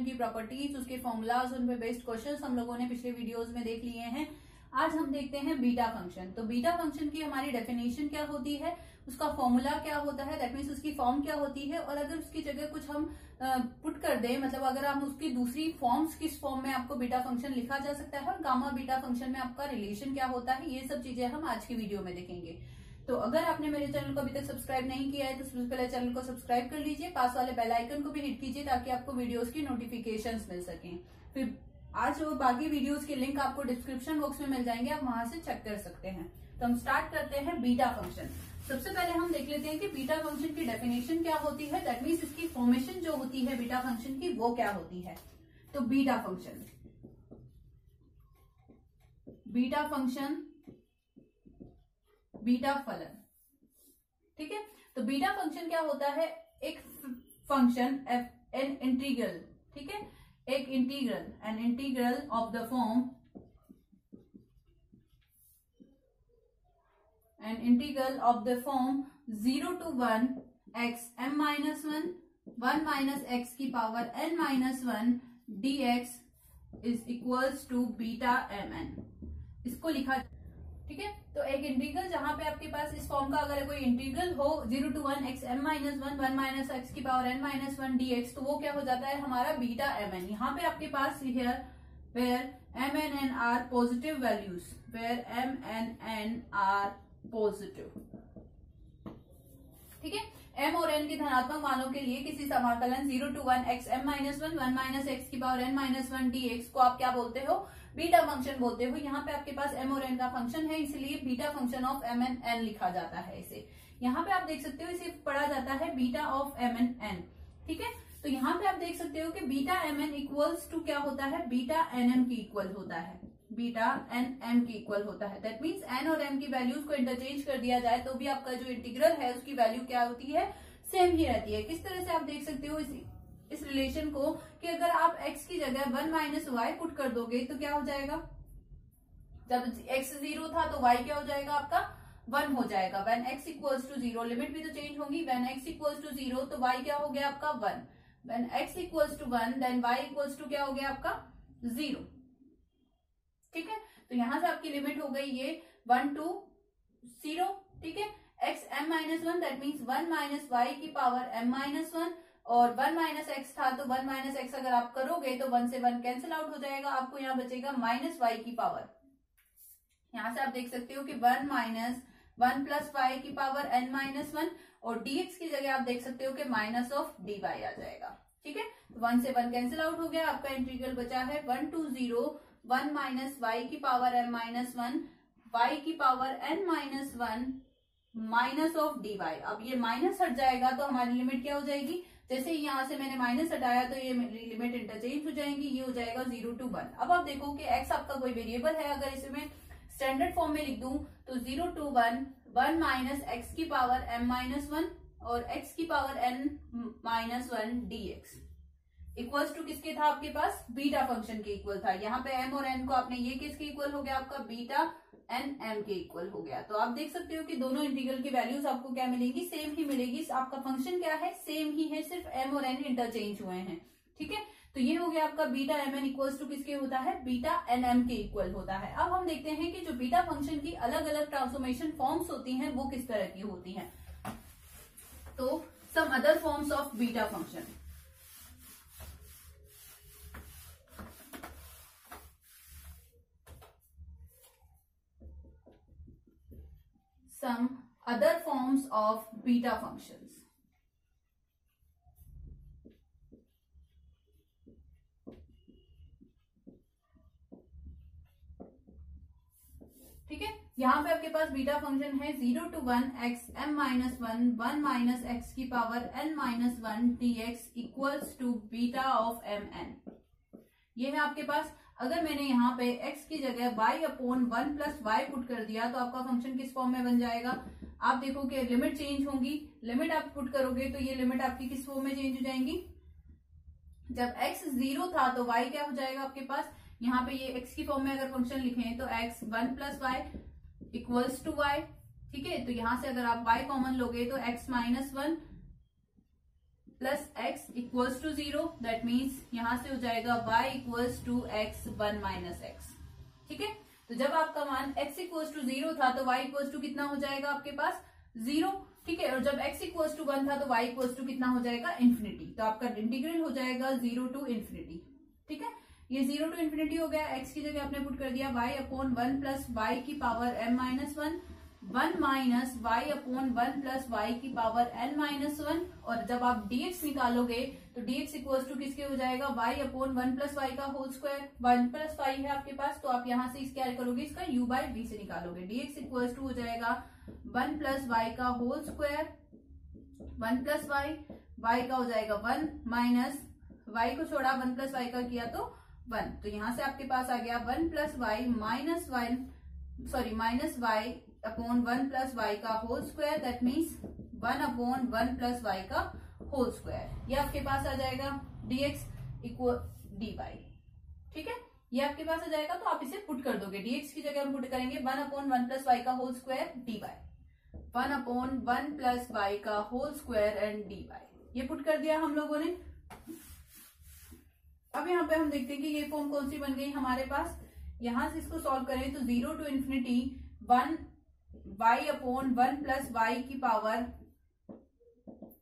Function की properties, उसके formulas, उन पे बेस्ड क्वेश्चंस हम लोगों ने पिछले वीडियोस में देख लिए हैं। आज हम देखते हैं बीटा फंक्शन। तो बीटा फंक्शन की हमारी डेफिनेशन क्या होती है, उसका फॉर्मूला क्या होता है, दैट मीन्स उसकी फॉर्म क्या होती है, और अगर उसकी जगह कुछ हम पुट कर दें, मतलब अगर हम उसकी दूसरी फॉर्म्स किस फॉर्म में आपको बीटा फंक्शन लिखा जा सकता है, और गामा बीटा फंक्शन में आपका रिलेशन क्या होता है, ये सब चीजें हम आज की वीडियो में देखेंगे। तो अगर आपने मेरे चैनल को अभी तक सब्सक्राइब नहीं किया है तो सबसे पहले चैनल को सब्सक्राइब कर लीजिए, पास वाले बेल आइकन को भी हिट कीजिए ताकि आपको वीडियोस की नोटिफिकेशंस मिल सकें। फिर आज वो बाकी वीडियोस के लिंक आपको डिस्क्रिप्शन बॉक्स में मिल जाएंगे, आप वहां से चेक कर सकते हैं। तो हम स्टार्ट करते हैं बीटा फंक्शन। सबसे पहले हम देख लेते हैं कि बीटा फंक्शन की डेफिनेशन क्या होती है, दैट मीन्स इसकी फॉर्मेशन जो होती है बीटा फंक्शन की वो क्या होती है। तो बीटा फंक्शन बीटा फलन, ठीक है। तो बीटा फंक्शन क्या होता है, एक फंक्शन एन इंटीग्रल, ठीक है, एक integral, an integral of the form, an integral of the form 0 to 1 x m minus 1 minus x की power n minus 1 dx is equals to beta mn, इसको लिखा, ठीक है। तो एक इंटीग्रल जहां पे आपके पास इस फॉर्म का अगर कोई इंटीग्रल हो 0 to 1 x m minus 1 minus x की पावर n minus 1 dx, तो वो क्या हो जाता है हमारा बीटा mn। यहाँ पे आपके पास here where m and n are positive values, where m and n are positive, ठीक है। m और n के धनात्मक मानों के लिए किसी समाकलन 0 to 1 x m minus 1 minus x की पावर n minus 1 dx को आप क्या बोलते हो, बीटा फंक्शन बोलते हो। यहाँ पे आपके पास m और n का फंक्शन है, इसलिए beta function of m and n लिखा जाता है इसे। यहाँ पे आप देख सकते हो इसे पढ़ा जाता है beta of m and n, ठीक है। तो यहाँ पे आप देख सकते हो कि बीटा mn इक्वल्स टू क्या होता है, बीटा nm की इक्वल होता है, बीटा nm की इक्वल होता है। दैट मीन्स n और m की वैल्यूज को इंटरचेंज कर दिया जाए तो भी आपका जो इंटीग्रल है उसकी वैल्यू क्या होती है, सेम ही रहती है। किस तरह से आप देख सकते हो इस रिलेशन को, कि अगर आप x की जगह 1 माइनस वाई पुट कर दोगे तो क्या हो जाएगा, जब x 0 था तो y क्या हो जाएगा आपका 1 हो जाएगा। when x equals to 0, limit भी तो चेंज होंगी, when x इक्वल्स टू 0 तो y क्या हो गया आपका 1, when x equals to 1 then y equals to क्या हो गया आपका 0, ठीक है। तो यहां से आपकी लिमिट हो गई ये 1 to 0, ठीक है। x m minus 1 that means 1 minus y की पावर m माइनस 1, और 1 माइनस एक्स था तो 1 माइनस एक्स अगर आप करोगे तो 1 से 1 कैंसिल आउट हो जाएगा, आपको यहाँ बचेगा माइनस वाई की पावर। यहाँ से आप देख सकते हो कि 1 माइनस 1 प्लस वाई की पावर n माइनस 1, और dx की जगह आप देख सकते हो कि माइनस ऑफ dy आ जाएगा, ठीक है। 1 से 1 कैंसिल आउट हो गया, आपका इंटीग्रल बचा है 1 to 0 1 माइनस वाई की पावर m माइनस 1 y की power n minus 1 minus of dy। अब ये माइनस हट जाएगा तो हमारी लिमिट क्या हो जाएगी, जैसे ही यहाँ से मैंने माइनस हटाया तो ये लिमिट इंटरचेंज हो जाएंगी, ये हो जाएगा 0 to 1। अब आप देखो कि x आपका कोई वेरिएबल है, अगर इसमें स्टैंडर्ड फॉर्म में लिख दूं तो 0 to 1 माइनस एक्स की पावर m माइनस 1 और x की power n minus 1 dx equals to किसके था आपके पास, बीटा फंक्शन के इक्वल था। यहाँ पे m और n को आपने, ये किसके इक्वल हो गया आपका बीटा n m के इक्वल हो गया। तो आप देख सकते हो कि दोनों इंटीग्रल की वैल्यूज आपको क्या मिलेगी, सेम ही मिलेगी। आपका फंक्शन क्या है, सेम ही है, सिर्फ m और n इंटरचेंज हुए हैं, ठीक है। तो ये हो गया आपका बीटा mn इक्वल्स टू किसके होता है, बीटा nm के इक्वल होता है। अब हम देखते हैं कि जो बीटा फंक्शन की अलग अलग ट्रांसफॉर्मेशन फॉर्म्स होती हैं वो किस तरह की होती हैं। तो some other forms of beta function, some other forms of beta functions। ठीक है, यहाँ पे आपके पास बीटा फंक्शन है 0 to 1 x m minus 1 minus x की power n minus 1 dx equals to beta of mn। ये है आपके पास। अगर मैंने यहाँ पे x की जगह y upon 1 plus y put कर दिया तो आपका फंक्शन किस फॉर्म में बन जाएगा, आप देखो कि लिमिट चेंज होंगी, लिमिट आप पुट करोगे तो ये लिमिट आपकी किस फॉर्म में चेंज हो जाएंगी, जब x 0 था तो y क्या हो जाएगा आपके पास, यहाँ पे ये x की फॉर्म में अगर फंक्शन लिखें तो x 1 plus y equals to y, ठीक है। तो यहां से अगर आप y कॉमन लोगे तो x minus 1 plus x equals to 0, that means यहां से हो जाएगा y equals to x 1 minus x. ठीक है, तो जब आपका मान x इक्वल्स टू 0 था तो y इक्वल्स टू कितना हो जाएगा आपके पास 0। ठीक है, और जब x इक्वल्स टू 1 था तो y इक्वल्स टू कितना हो जाएगा इन्फिनिटी। तो आपका इंटीग्रल हो जाएगा 0 टू इन्फिनिटी। ठीक है, ये 0 टू इन्फिनिटी हो गया। x की जगह आपने पुट कर दिया y अपॉन 1 प्लस वाई की power m minus 1 minus y upon 1 plus y की पावर n माइनस 1। और जब आप dx निकालोगे तो dx इक्वल्स टू किसके हो जाएगा y अपॉन 1 प्लस वाई का होल स्क्वायर। 1 प्लस वाई है आपके पास, तो आप यहां से इस क्या करोगे, इसका u बाई v से निकालोगे। dx इक्वल्स टू हो जाएगा 1 प्लस वाई का होल स्क्वायर, 1 प्लस वाई का हो जाएगा 1 माइनस वाई को छोड़ा 1 प्लस वाई का किया तो 1। तो यहां से आपके पास आ गया 1 plus y minus y upon 1 plus y का whole square, that means 1 upon 1 plus y का होल स्क्वायर। ये आपके पास आ जाएगा dx इक्वल dy। ठीक है, ये आपके पास आ जाएगा, तो आप इसे पुट कर दोगे। dx की जगह हम पुट करेंगे 1 अपॉन 1 प्लस वाई का whole square dy, 1 upon 1 plus y का होल स्क्वायर एंड dy। ये पुट कर दिया हम लोगों ने। अब यहाँ पे हम देखते हैं कि ये फॉर्म कौन सी बन गई हमारे पास। यहां से इसको सॉल्व करें तो 0 to infinity 1 y upon 1 plus y की पावर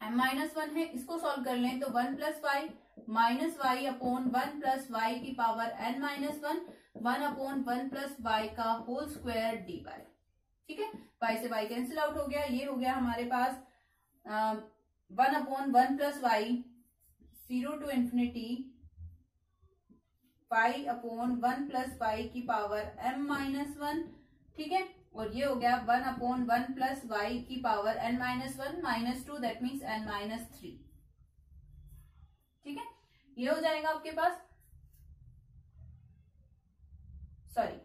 m माइनस 1 है। इसको सॉल्व कर लें तो 1 plus y minus y upon 1 plus y की power n minus 1 upon 1 plus y का होल स्क्वायर dy। ठीक है, y से y कैंसिल आउट हो गया। ये हो गया हमारे पास 1 upon 1 plus y 0 to infinity pi upon 1 plus y की पावर m माइनस 1। ठीक है, और ये हो गया 1 अपॉन 1 प्लस वाई की power n minus 1 minus 2, that means n minus 3। ठीक है, ये हो जाएगा आपके पास, सॉरी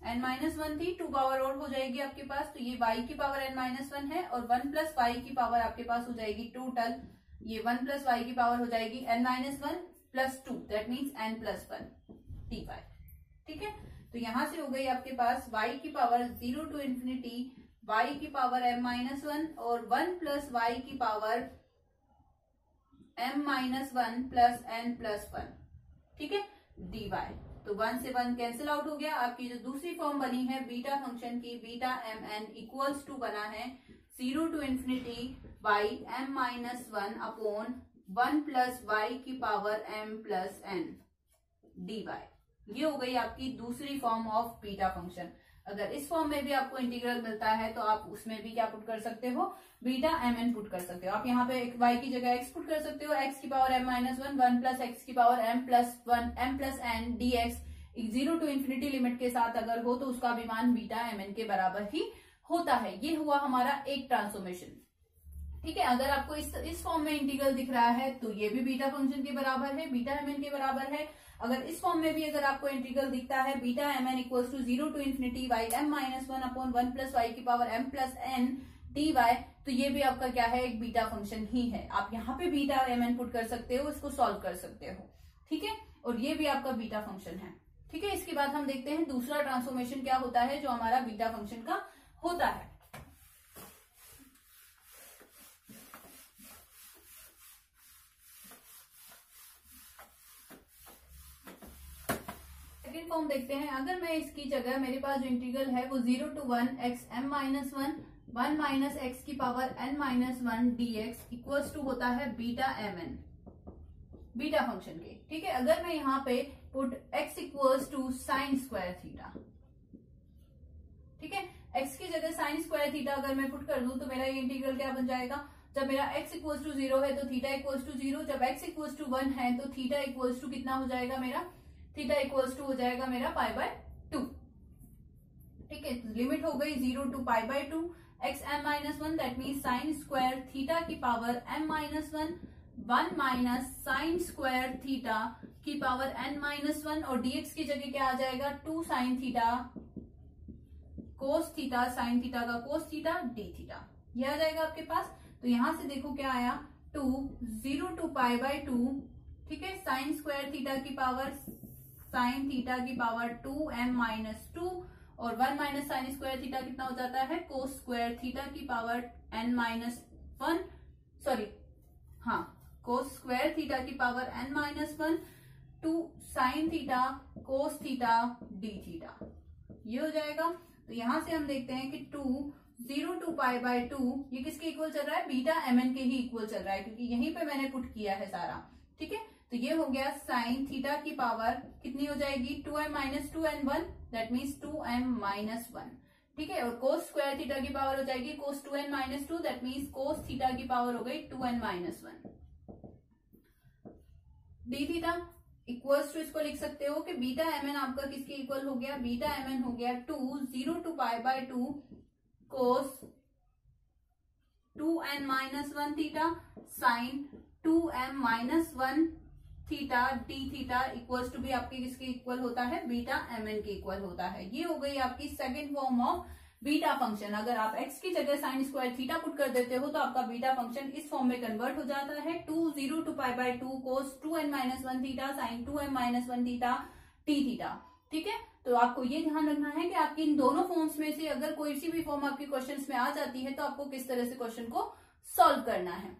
n माइनस 1 थी, 2 पावर और हो जाएगी आपके पास। तो ये y की पावर n माइनस 1 है और 1 प्लस वाई की पावर आपके पास हो जाएगी टोटल, ये 1 प्लस वाई की पावर हो जाएगी n minus 1 plus 2, that means n plus 1 dy। ठीक है, तो यहां से हो गई आपके पास y की पावर 0 टू इन्फिनिटी y की पावर m माइनस 1 और 1 प्लस वाई की power m minus 1 plus n plus 1। ठीक है, dy। तो 1 से 1 कैंसिल आउट हो गया। आपकी जो दूसरी फॉर्म बनी है बीटा फंक्शन की, बीटा mn इक्वल्स टू बना है 0 to infinity y m minus 1 upon 1 plus y की power m plus n dy। ये हो गई आपकी दूसरी फॉर्म ऑफ बीटा फंक्शन। अगर इस फॉर्म में भी आपको इंटीग्रल मिलता है तो आप उसमें भी क्या पुट कर सकते हो, बीटा mn पुट कर सकते हो। आप यहाँ पे y की जगह x पुट कर सकते हो, x की power m minus 1 plus x की power m plus n dx 0 to infinity limit के साथ अगर हो तो उसका भी मान बीटा mn के बराबर ही होता है। ये हुआ हमारा एक ट्रांसफॉर्मेशन। ठीक है, अगर आपको इस फॉर्म में इंटीग्रल दिख रहा है तो ये भी बीटा फंक्शन के बराबर है, बीटा mn के बराबर है। अगर इस फॉर्म में भी अगर आपको इंटीग्रल दिखता है beta mn equals to 0 to infinity y m minus 1 upon 1 plus y की power m plus n dy, तो ये भी आपका क्या है, एक बीटा फंक्शन ही है। आप यहाँ पे बीटा mn पुट कर सकते हो, इसको सॉल्व कर सकते हो। ठीक है, और ये भी आपका बीटा फंक्शन है। ठीक है, इसके बाद हम देखते हैं दूसरा ट्रांसफॉर्मेशन क्या होता है जो हमारा बीटा फंक्शन का होता है। सेकेंड फॉर्म देखते हैं। अगर मैं इसकी जगह मेरे पास जो इंटीग्रल है वो 0 to 1 x m minus 1 minus x की power n minus 1 dx equals to होता है बीटा mn, बीटा फंक्शन के। ठीक है, अगर मैं यहाँ पे put x equals to sine square theta, ठीक है, x की जगह साइन स्क्वायर थीटा अगर मैं पुट कर दूं तो मेरा ये इंटीग्रल क्या बन जाएगा, जब मेरा x इक्वल्स टू 0 है तो थीटा इक्वल्स टू 0, जब x इक्वल्स टू 1 है तो थीटा इक्वल्स टू कितना हो जाएगा मेरा, थीटा इक्वल्स टू हो जाएगा मेरा पाई बाय 2। ठीक है, लिमिट हो गई 0 to pi by 2 x m minus 1, that means sine square theta की power m minus 1 minus sine square theta की पावर n माइनस 1 और dx की जगह क्या आ जाएगा 2 sine theta cos theta, sine theta का कोस थीटा डी थीटा, ये आ जाएगा आपके पास। तो यहां से देखो क्या आया 2 0 टू पाई बाय 2। ठीक है, साइन स्क्वायर थीटा की पावर साइन थीटा की पावर 2m माइनस 2 और 1 माइनस साइन स्क्वायर थीटा कितना हो जाता है कोस स्क्वायर थीटा की पावर n माइनस 1, सॉरी हाँ, कोस स्क्वायर थीटा की power n-1 to sine theta cos theta d theta, ये हो जाएगा। तो यहां से हम देखते हैं कि 0 to π/2 ये किसके इक्वल चल रहा है, बीटा mn के ही इक्वल चल रहा है, क्योंकि यहीं पे मैंने पुट किया है सारा। ठीक है, तो ये हो गया साइन थीटा की पावर कितनी हो जाएगी, 2m-2n1, दैट मीन्स 2m-1। ठीक है, और कोस स्क्वायर थीटा की पावर हो जाएगी कोस 2n-2, that means cos theta की पावर हो गई 2n-1। D theta equals to, इसको लिख सकते हो कि बीटा mn आपका किसके इक्वल हो गया, बीटा mn हो गया 0 to π/2 cos 2n-1 theta sine 2m-1 theta d theta equals to भी आपके किसके इक्वल होता है, बीटा mn के इक्वल होता है। ये हो गई आपकी second form of beta function. अगर आप x की जगह साइन स्क्वायर थीटा पुट कर देते हो तो आपका बीटा फंक्शन इस फॉर्म में कन्वर्ट हो जाता है, 0 to π/2 cos 2n-1 theta sine 2m-1 theta t theta. ठीक है, तो आपको ये ध्यान रखना है कि आपकी इन दोनों फॉर्म्स में से अगर कोई सी भी फॉर्म आपके क्वेश्चंस में आ जाती है तो आपको किस तरह से क्वेश्चन को सॉल्व करना है।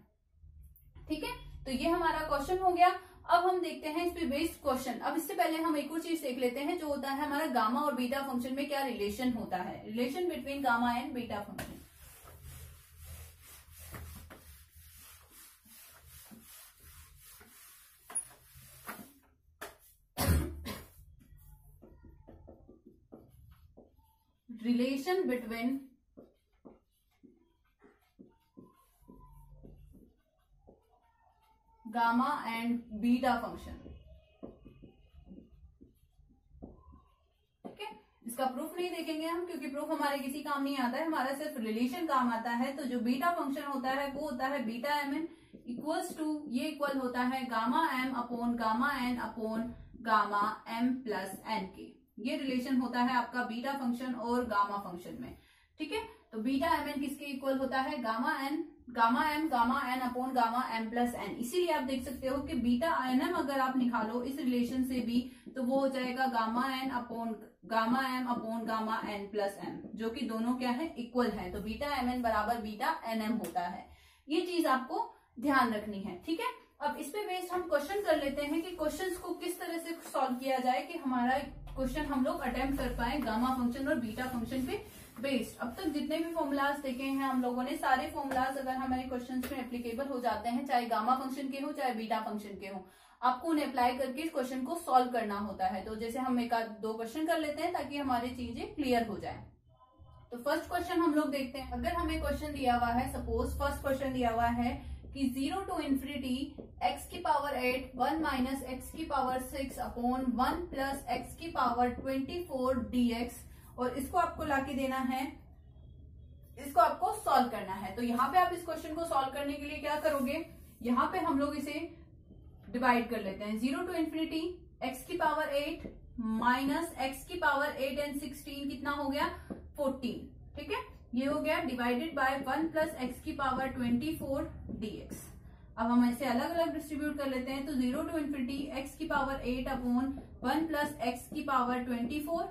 ठीक है, तो ये हमारा क्वेश्चन हो गया। अब हम देखते हैं इस पे बेस्ड क्वेश्चन। अब इससे पहले हम एक और चीज देख लेते हैं, जो होता है हमारा गामा और बीटा फंक्शन में क्या रिलेशन होता है, relation between gamma and beta function. Relation between gamma and beta function. ठीक है, इसका प्रूफ नहीं देखेंगे हम, क्योंकि प्रूफ हमारे किसी काम नहीं आता है, हमारा सिर्फ रिलेशन काम आता है। तो जो बीटा फंक्शन होता है वो होता है बीटा mn इक्वल्स टू, ये इक्वल होता है gamma m upon gamma n upon gamma m plus n के। ये रिलेशन होता है आपका बीटा फंक्शन और गामा फंक्शन में। ठीक है, तो बीटा mn किसके इक्वल होता है, gamma m gamma n upon gamma m plus n। इसीलिए आप देख सकते हो कि बीटा nm अगर आप निकालो इस रिलेशन से भी तो वो हो जाएगा gamma n upon gamma m upon gamma n plus m, जो कि दोनों क्या है, इक्वल है। तो बीटा mn बराबर बीटा nm होता है। ये चीज आपको ध्यान रखनी है। ठीक है, अब इस पे बेस्ड हम क्वेश्चन कर लेते हैं कि क्वेश्चंस को किस तरह से सॉल्व किया जाए कि हमारा क्वेश्चन हम लोग अटेम्प्ट कर पाए गामा फंक्शन और बीटा फंक्शन पे बेस्ड। अब तक जितने भी फॉर्मूलाज देखे हैं हम लोगों ने, सारे फॉर्मूलाज अगर हमारे क्वेश्चंस में एप्लीकेबल हो जाते हैं, चाहे गामा फंक्शन के हो चाहे बीटा फंक्शन के हो, आपको उन्हें अप्लाई करके इस क्वेश्चन को सॉल्व करना होता है। तो जैसे हम एक आध दो क्वेश्चन कर लेते हैं ताकि हमारी चीजें क्लियर हो जाए। तो फर्स्ट क्वेश्चन हम लोग देखते हैं। अगर हमें क्वेश्चन दिया हुआ है, सपोज फर्स्ट क्वेश्चन दिया हुआ है कि 0 to infinity x की पावर 8 1 माइनस x की पावर 6 अपॉन 1 प्लस x की पावर 24 dx, और इसको आपको लाके देना है, इसको आपको सॉल्व करना है। तो यहाँ पे आप इस क्वेश्चन को सॉल्व करने के लिए क्या करोगे, यहाँ पे हम लोग इसे डिवाइड कर लेते हैं। 0 to infinity x की पावर 8 माइनस x की पावर 8 एंड 16 कितना हो गया, 14। ठीक है, ये हो गया डिवाइडेड बाय 1 प्लस x की पावर 24 dx। अब हम ऐसे अलग अलग डिस्ट्रीब्यूट कर लेते हैं। तो 0 to infinity x की पावर 8 अपॉन 1 प्लस x की power 24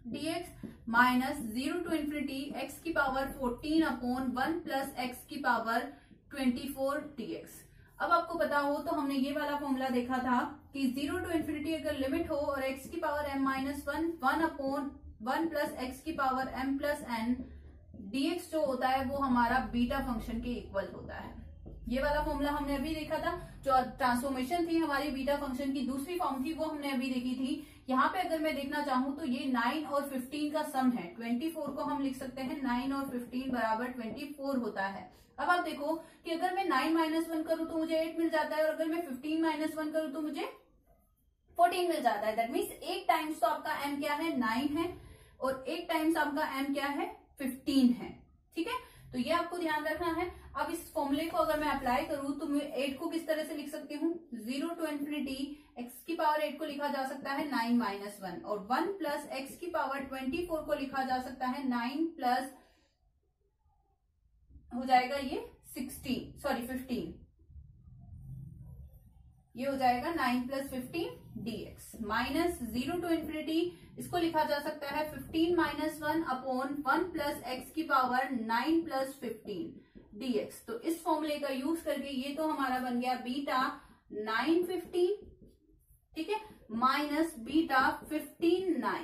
dx minus 0 to infinity x की पावर 14 अपॉन 1 प्लस x की पावर 24 dx। अब आपको पता हो तो हमने ये वाला फॉर्मूला देखा था कि 0 to infinity अगर लिमिट हो और x की power m minus 1 upon 1 plus x की power m plus n dx जो होता है वो हमारा बीटा फंक्शन के इक्वल होता है। ये वाला फॉर्मूला हमने अभी देखा था। जो ट्रांसफॉर्मेशन थी हमारी बीटा फंक्शन की, दूसरी फॉर्म थी, वो हमने अभी देखी थी। यहाँ पे अगर मैं देखना चाहूँ तो ये 9 और 15 का सम है। 24 को हम लिख सकते हैं 9 और 15 बराबर 24 होता है। अब आप देखो कि अगर मैं 9 माइनस 1 करूँ तो मुझे 8 मिल जाता है, और अगर मैं 15 माइनस 1 करूँ तो मुझे 14 मिल जाता है। दैट मीन्स एक टाइम्स तो आपका m क्या है, 9 है, और एक टाइम्स आपका m क्या है, 15 है। ठीक है, तो ये आपको ध्यान रखना है। अब इस फॉर्मूले को अगर मैं अप्लाई करूं तो मैं 8 को किस तरह से लिख सकती हूँ, 0 to infinity x की पावर 8 को लिखा जा सकता है 9 माइनस 1, और 1 प्लस x की पावर 24 को लिखा जा सकता है 9 प्लस हो जाएगा ये 15, ये हो जाएगा 9 plus 15 dx minus 0 to infinity इसको लिखा जा सकता है 15 माइनस 1 अपॉन 1 प्लस एक्स की पावर 9 प्लस 15 dx। तो इस फॉर्मूले का यूज करके ये तो हमारा बन गया बीटा 915, ठीक है, माइनस बीटा 15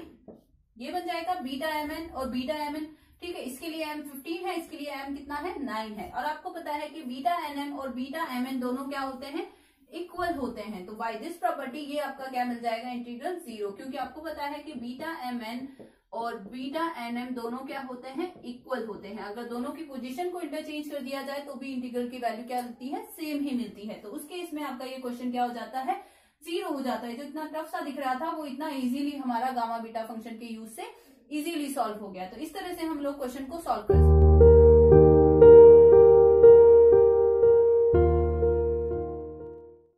ये बन जाएगा बीटा mn और बीटा mn, ठीक है। इसके लिए m 15 है, इसके लिए m कितना है 9 है। और आपको पता है कि बीटा nm और बीटा mn दोनों क्या होते हैं, इक्वल होते हैं। तो बाय दिस प्रॉपर्टी ये आपका क्या मिल जाएगा, इंटीग्रल 0, क्योंकि आपको पता है कि बीटा mn और बीटा nm दोनों क्या होते हैं, इक्वल होते हैं। अगर दोनों की पोजीशन को इंटरचेंज कर दिया जाए तो भी इंटीग्रल की वैल्यू क्या मिलती है, सेम ही मिलती है। तो उस केस में आपका ये क्वेश्चन क्या हो जाता है, 0 हो जाता है। जो इतना टफ सा दिख रहा था वो इतना इजीली हमारा गामा बीटा फंक्शन के यूज से इजीली सॉल्व हो गया। तो इस तरह से हम लोग क्वेश्चन को सॉल्व कर सकते हैं।